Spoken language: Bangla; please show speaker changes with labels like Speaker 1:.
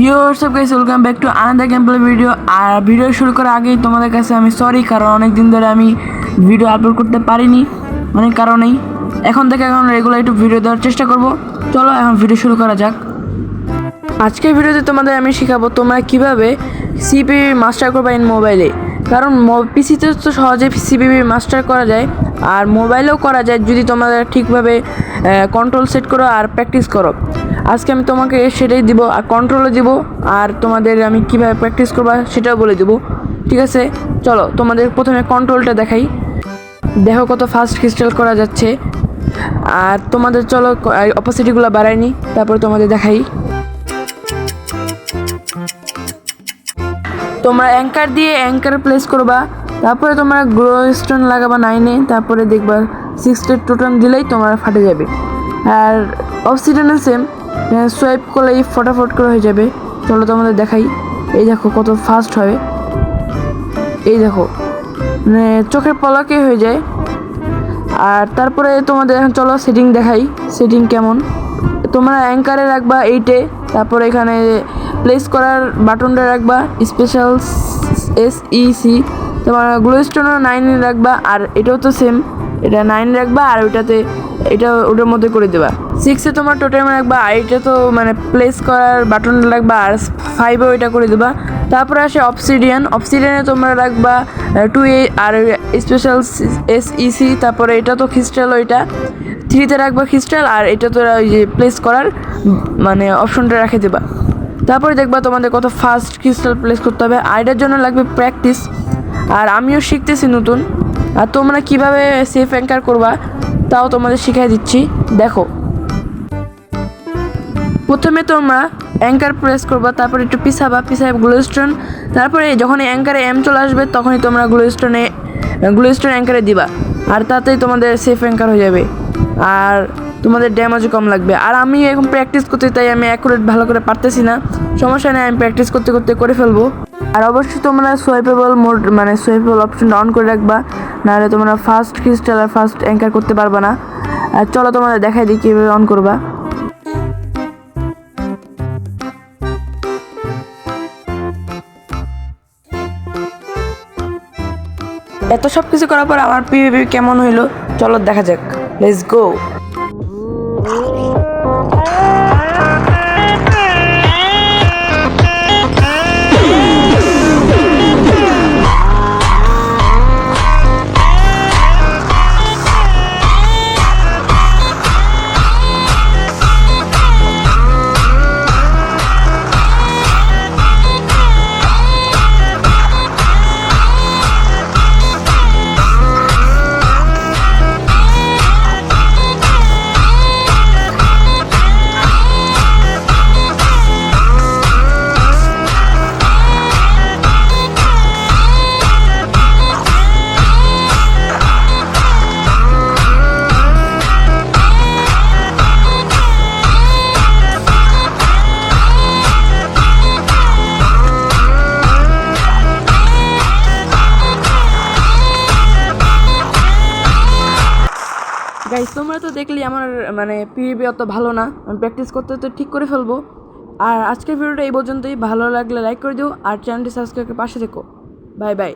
Speaker 1: You what's up guys, welcome back to another gameplay video. আর ভিডিও শুরু করার আগেই তোমাদের কাছে আমি সরি, কারণ অনেক দিন ধরে আমি ভিডিও আপলোড করতে পারিনি অনেক কারণেই। এখন রেগুলার একটু ভিডিও দেওয়ার চেষ্টা করব। চলো এখন ভিডিও শুরু করা যাক। আজকের ভিডিওতে তোমাদের আমি শেখাবো তোমরা কিভাবে সিপিবি মাস্টার করবা ইন মোবাইলে। কারণ পিসিতে তো সহজে সিপিবি মাস্টার করা যায়, আর মোবাইলেও করা যায় যদি তোমাদের ঠিকভাবে কন্ট্রোল সেট করো আর প্র্যাকটিস করো। আজকে আমি তোমাকে সেটাই দিব, আর কন্ট্রোলও দিব, আর তোমাদের আমি কিভাবে প্র্যাকটিস করবা সেটাও বলে দেবো। ঠিক আছে, চলো তোমাদের প্রথমে কন্ট্রোলটা দেখাই। দেখো কত ফাস্ট ক্রিস্টাল করা যাচ্ছে। আর তোমাদের চলো অপোসিটিগুলো বাড়াই নি, তারপর তোমাদের দেখাই। তোমরা অ্যাঙ্কার দিয়ে অ্যাঙ্কার প্লেস করবা, তারপরে তোমরা গ্লো স্টোন লাগাবা 9-এ, তারপরে দেখবা 6 টোটেম দিলেই তোমার ফাটে যাবে। আর অবসিডিয়ানও সেম, সোয়াইপ করলেই ফটাফট করে হয়ে যাবে। চলো তোমাদের দেখাই। এই দেখো কত ফাস্ট হয়, এই দেখো মানে চোখের পলকে হয়ে যায়। আর তারপরে তোমাদের এখন চলো সেটিং দেখাই, সেটিং কেমন। তোমরা অ্যাঙ্কারে রাখবা 8-এ, তারপরে এখানে প্লেস করার বাটনটা রাখবা স্পেশাল SEC। তোমার গ্লো স্টোনও 9-এ রাখবা, আর এটাও তো সেম, এটা 9 রাখবা, আর ওটার মধ্যে করে দেবা। 6-এ তোমার টোটামে রাখবা, আর এটা তো মানে প্লেস করার বাটনটা রাখবা, আর 5-এও এটা করে দেবা। তারপরে আসে অবসিডিয়ানে তোমরা রাখবা 2-এ, আর স্পেশাল SEC। তারপরে এটা তো ক্রিস্টাল, ওইটা 3-তে রাখবা ক্রিস্টাল, আর এটা তো ওই যে প্লেস করার মানে অপশনটা রেখে দেবা। তারপরে দেখবা তোমাদের কত ফাস্ট ক্রিস্টাল প্লেস করতে হবে। আর এটার জন্য লাগবে প্র্যাকটিস, আর আমিও শিখতেছি নতুন। আর তোমরা কিভাবে সেফ অ্যাঙ্কার করবা তাও তোমাদের শিখিয়ে দিচ্ছি। দেখো, প্রথমে তোমরা অ্যাঙ্কার প্রেস করবা, তারপরে একটু পিছাবে গ্লো স্টোন। তারপরে যখন অ্যাঙ্কারে এম চলে আসবে তখনই তোমরা গ্লো স্টোন অ্যাঙ্কারে দিবা, আর তাতেই তোমাদের সেফ অ্যাঙ্কার হয়ে যাবে, আর তোমাদের ড্যামেজও কম লাগবে। আর আমি এখন প্র্যাকটিস করতে, তাই আমি অ্যাকুরেট ভালো করে পারতেছি না, সমস্যা নেই, আমি প্র্যাকটিস করতে করতে করে ফেলবো। আর অবশ্যই তোমরা সোয়াইপেবল মোড মানে সোয়াইপেবল অপশনটা অন করে রাখবা, নাহলে তোমরা ফাস্ট ক্রিস্টাল আর ফাস্ট অ্যাঙ্কার করতে পারবা না। আর চলো তোমাদের দেখাই দিই কীভাবে অন করবা। এত সব কিছু করার পর আমার পিভিপি কেমন হইলো চলো দেখা যাক, লেটস গো। গাইস, তোমরা তো দেখলি আমার মানে পিভিপি অত ভালো না, আমি প্র্যাকটিস করতে তো ঠিক করে ফেলবো। আর আজকের ভিডিওটা এই পর্যন্তই। ভালো লাগলে লাইক করে দিও, আর চ্যানেলটি সাবস্ক্রাইব করে পাশে থেকো। Bye bye.